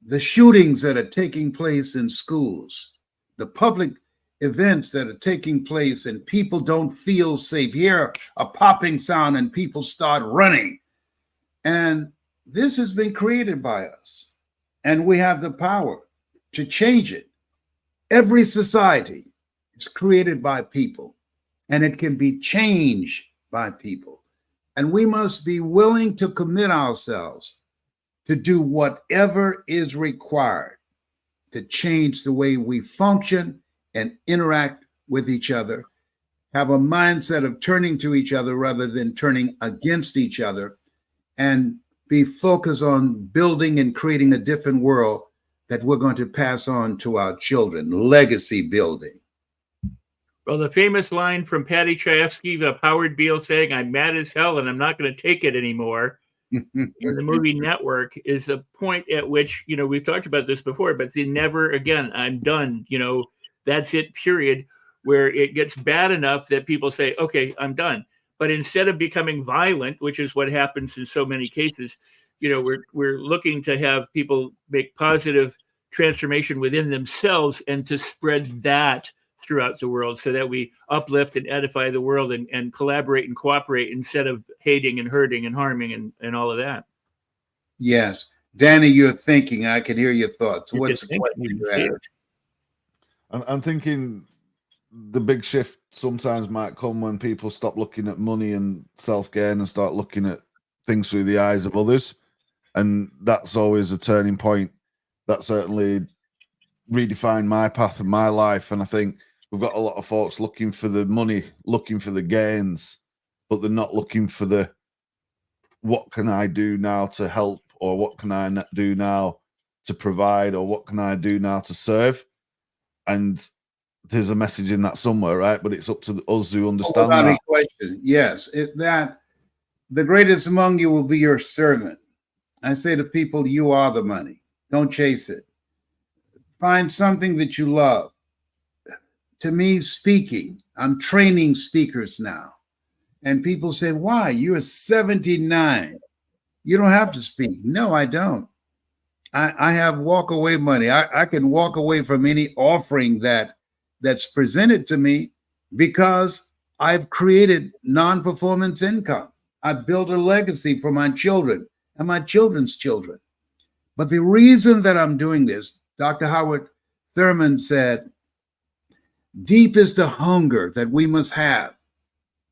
the shootings that are taking place in schools, the public events that are taking place, and people don't feel safe. Hear a popping sound and people start running. And this has been created by us, and we have the power to change it. Every society is created by people, and it can be changed by people. And we must be willing to commit ourselves to do whatever is required to change the way we function and interact with each other, have a mindset of turning to each other rather than turning against each other, and be focused on building and creating a different world that we're going to pass on to our children, legacy building. Well, the famous line from Patty Chayefsky of Howard Beale saying, I'm mad as hell and I'm not going to take it anymore, in the movie Network, is the point at which, we've talked about this before, but the never again, I'm done, that's it, period, where it gets bad enough that people say, okay, I'm done. But instead of becoming violent, which is what happens in so many cases, we're looking to have people make positive transformation within themselves and to spread that throughout the world so that we uplift and edify the world and collaborate and cooperate instead of hating and hurting and harming and all of that. Yes. Danny, you're thinking. I can hear your thoughts. What's the question you have? I'm thinking the big shift sometimes might come when people stop looking at money and self-gain and start looking at things through the eyes of others. And that's always a turning point. That certainly redefined my path and my life. And I think we've got a lot of folks looking for the money, looking for the gains, but they're not looking for the, what can I do now to help, or what can I do now to provide, or what can I do now to serve? And there's a message in that somewhere, right? But it's up to us who understand Without that. any question. Yes, that the greatest among you will be your servant. I say to people, you are the money. Don't chase it. Find something that you love. To me, speaking, I'm training speakers now. And people say, why? You're 79. You don't have to speak. No, I don't. I have walk away money. I can walk away from any offering that's presented to me because I've created non-performance income. I've built a legacy for my children and my children's children. But the reason that I'm doing this, Dr. Howard Thurman said, deep is the hunger that we must have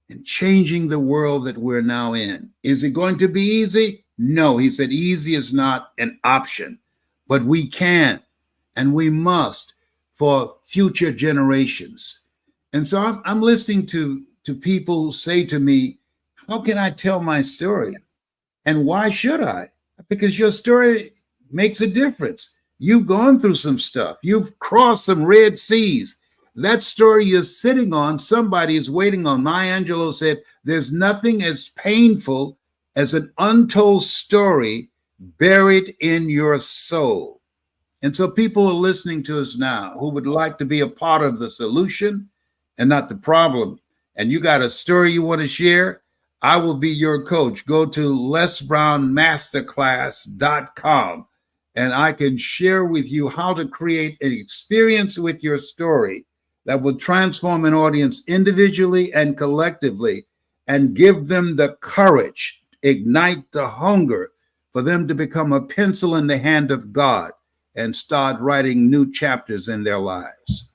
in changing the world that we're now in. Is it going to be easy? No, he said, easy is not an option, but we can and we must for future generations. And so I'm listening to people say to me, how can I tell my story? And why should I? Because your story makes a difference. You've gone through some stuff. You've crossed some Red Seas. That story you're sitting on, somebody is waiting on. Maya Angelou said, there's nothing as painful as an untold story buried in your soul. And so people are listening to us now who would like to be a part of the solution and not the problem. And you got a story you want to share? I will be your coach. Go to lesbrownmasterclass.com and I can share with you how to create an experience with your story that will transform an audience individually and collectively and give them the courage, ignite the hunger for them to become a pencil in the hand of God and start writing new chapters in their lives.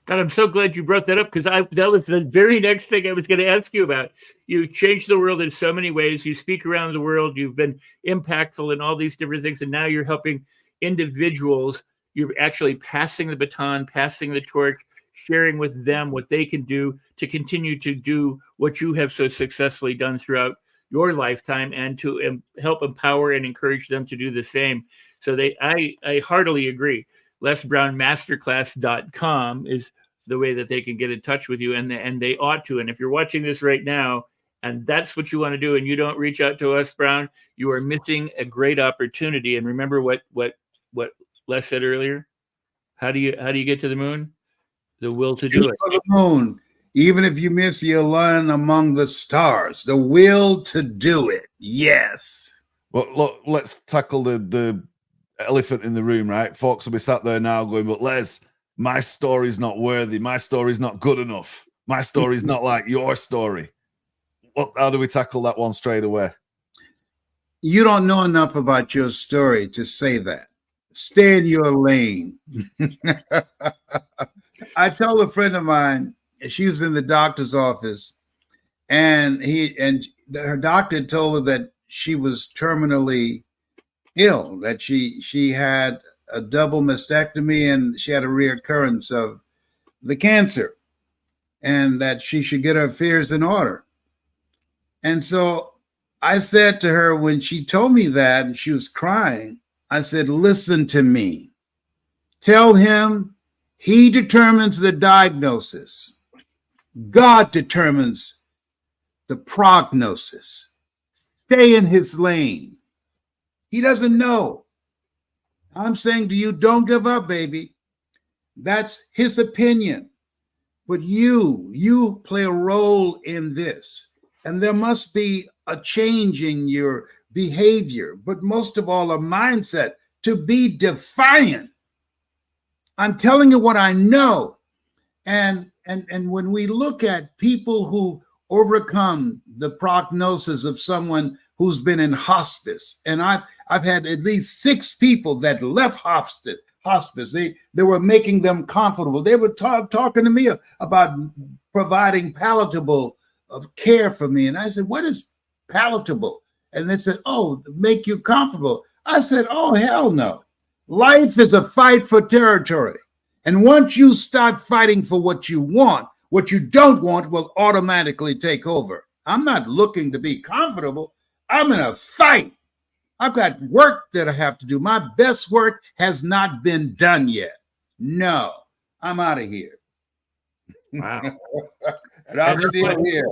God, I'm so glad you brought that up, because that was the very next thing I was going to ask you about. You changed the world in so many ways. You speak around the world. You've been impactful in all these different things, and now you're helping individuals. You're actually passing the baton, passing the torch, sharing with them what they can do to continue to do what you have so successfully done throughout your lifetime, and to help empower and encourage them to do the same. So I heartily agree. lesbrownmasterclass.com is the way that they can get in touch with you, and they ought to. And if you're watching this right now and that's what you want to do, and you don't reach out to Les Brown, you are missing a great opportunity. And remember what Les said earlier? How do you get to the moon? The will to do it. For the moon. Even if you miss, you'll land among the stars. The will to do it. Yes. Well, look, let's tackle the elephant in the room, right? Folks will be sat there now going, but Les, my story's not worthy. My story's not good enough. My story's not like your story. How do we tackle that one straight away? You don't know enough about your story to say that. Stay in your lane. I told a friend of mine, she was in the doctor's office, and her doctor told her that she was terminally ill, that she had a double mastectomy and she had a reoccurrence of the cancer, and that she should get her affairs in order. And so I said to her, when she told me that and she was crying, I said, listen to me. Tell him he determines the diagnosis. God determines the prognosis. Stay in his lane. He doesn't know. I'm saying to you, don't give up, baby. That's his opinion. But you play a role in this. And there must be a change in your behavior, but most of all, a mindset to be defiant. I'm telling you what I know. And when we look at people who overcome the prognosis of someone who's been in hospice, and I've had at least 6 people that left hospice. They were making them comfortable. They were talking to me about providing palatable care for me. And I said, what is palatable? And they said, oh, make you comfortable. I said, oh, hell no. Life is a fight for territory. And once you start fighting for what you want, what you don't want will automatically take over. I'm not looking to be comfortable. I'm in a fight. I've got work that I have to do. My best work has not been done yet. No, I'm out of here. Wow. And I'm still here.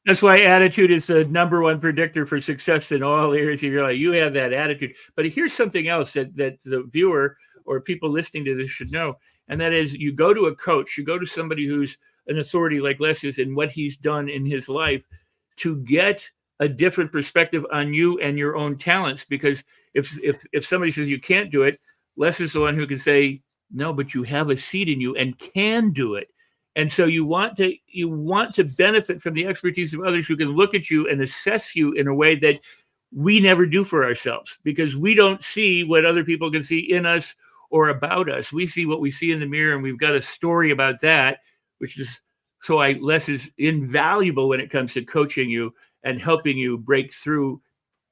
That's why attitude is the number one predictor for success in all areas of your life. You have that attitude. But here's something else that the viewer or people listening to this should know. And that is, you go to a coach, you go to somebody who's an authority like Les is in what he's done in his life to get a different perspective on you and your own talents. Because if somebody says you can't do it, Les is the one who can say, no, but you have a seed in you and can do it. And so you want to benefit from the expertise of others who can look at you and assess you in a way that we never do for ourselves, because we don't see what other people can see in us or about us. We see what we see in the mirror, and we've got a story about that, which is Les is invaluable when it comes to coaching you and helping you break through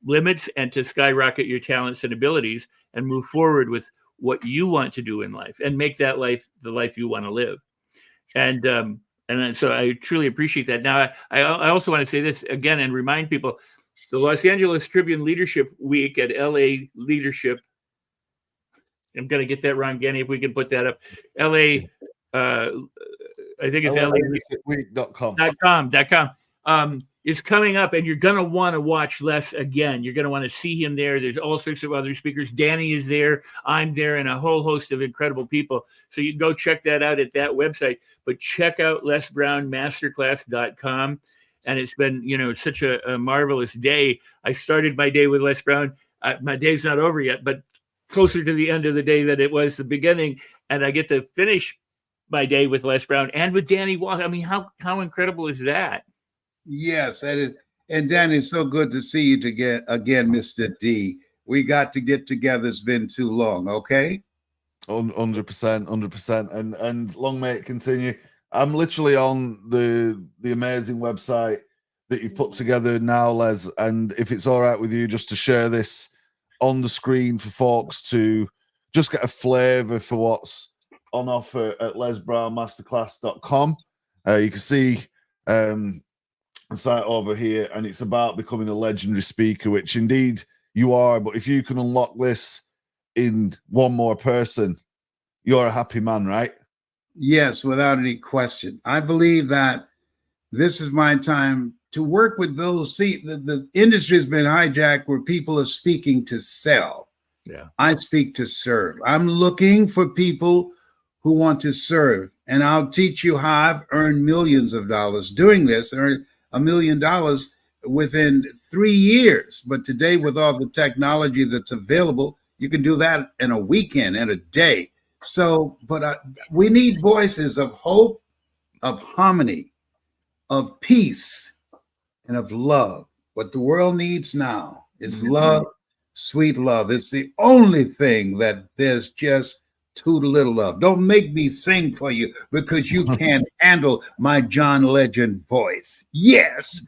limits and to skyrocket your talents and abilities and move forward with what you want to do in life and make that life the life you want to live. And so I truly appreciate that. Now, I also want to say this again and remind people, the Los Angeles Tribune Leadership Week at LA Leadership. I'm going to get that wrong, Danny, if we can put that up. LA, I think it's LALeadershipweek.com. Is coming up, and you're going to want to watch Les again. You're going to want to see him there. There's all sorts of other speakers. Danny is there. I'm there, and a whole host of incredible people. So you can go check that out at that website. But check out lesbrownmasterclass.com. And it's been, such a marvelous day. I started my day with Les Brown. My day's not over yet, but closer to the end of the day than it was the beginning. And I get to finish my day with Les Brown and with Danny Walker. I mean, how incredible is that? Yes, that is. And Danny, it's so good to see you again, Mr. D. We got to get together. It's been too long. Okay. 100%. And long may it continue. I'm literally on the amazing website that you've put together now, Les. And if it's all right with you, just to share this on the screen for folks to just get a flavor for what's on offer at lesbrownmasterclass.com. You can see the site over here, and it's about becoming a legendary speaker, which indeed you are. But if you can unlock this in one more person, you're a happy man, right? Yes, without any question. I believe that this is my time to work with those. See, the industry has been hijacked where people are speaking to sell. Yeah. I speak to serve. I'm looking for people who want to serve. And I'll teach you how I've earned millions of dollars doing this. I earned $1 million within 3 years. But today, with all the technology that's available, you can do that in a weekend, in a day. So, but we need voices of hope, of harmony, of peace, and of love. What the world needs now is love, sweet love. It's the only thing that there's just too little of. Don't make me sing for you because you can't handle my John Legend voice. Yes.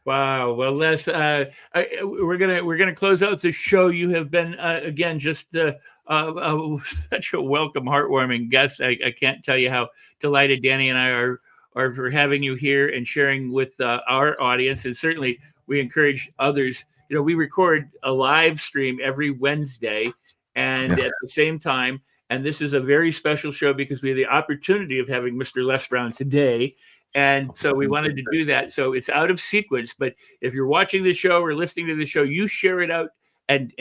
Wow. Well, Les, we're gonna close out the show. You have been again just such a welcome, heartwarming guest. I can't tell you how delighted Danny and I are for having you here and sharing with our audience. And certainly, we encourage others. We record a live stream every Wednesday, and at the same time. And this is a very special show because we have the opportunity of having Mr. Les Brown today. And so we wanted to do that. So it's out of sequence, but if you're watching the show or listening to the show, you share it out and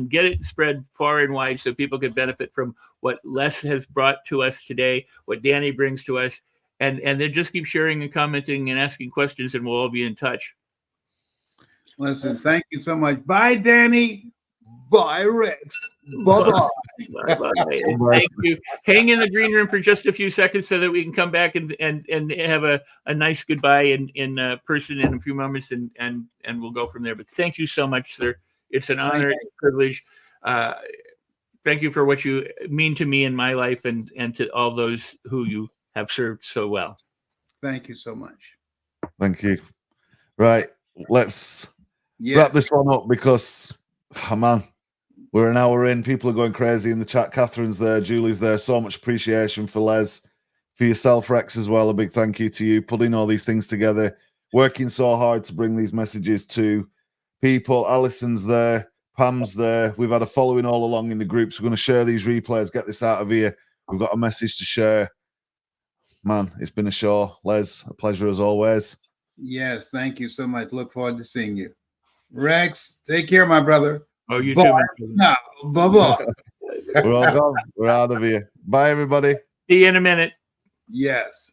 get it spread far and wide so people can benefit from what Les has brought to us today, what Danny brings to us, and then just keep sharing and commenting and asking questions, and we'll all be in touch. Listen, thank you so much. Bye, Danny. Bye, Rex. Bye-bye. Thank you. Hang in the green room for just a few seconds so that we can come back and have a nice goodbye in person in a few moments, and we'll go from there. But thank you so much, sir. It's an honor, it's a privilege. Thank you for what you mean to me in my life and to all those who you have served so well. Thank you so much. Thank you. Right. Let's wrap this one up because, man, we're an hour in. People are going crazy in the chat. Catherine's there. Julie's there. So much appreciation for Les. For yourself, Rex, as well. A big thank you to you. Putting all these things together working so hard to bring these messages to people. Alison's there, Pam's there. We've had a following all along in the groups. We're going to share these replays, get this out of here. We've got a message to share. Man, it's been a show. Les, a pleasure as always. Yes, thank you so much. Look forward to seeing you. Rex, take care, my brother. Oh, you Bye. too. No, bye-bye. We're all gone. We're out of here. Bye, everybody. See you in a minute. Yes.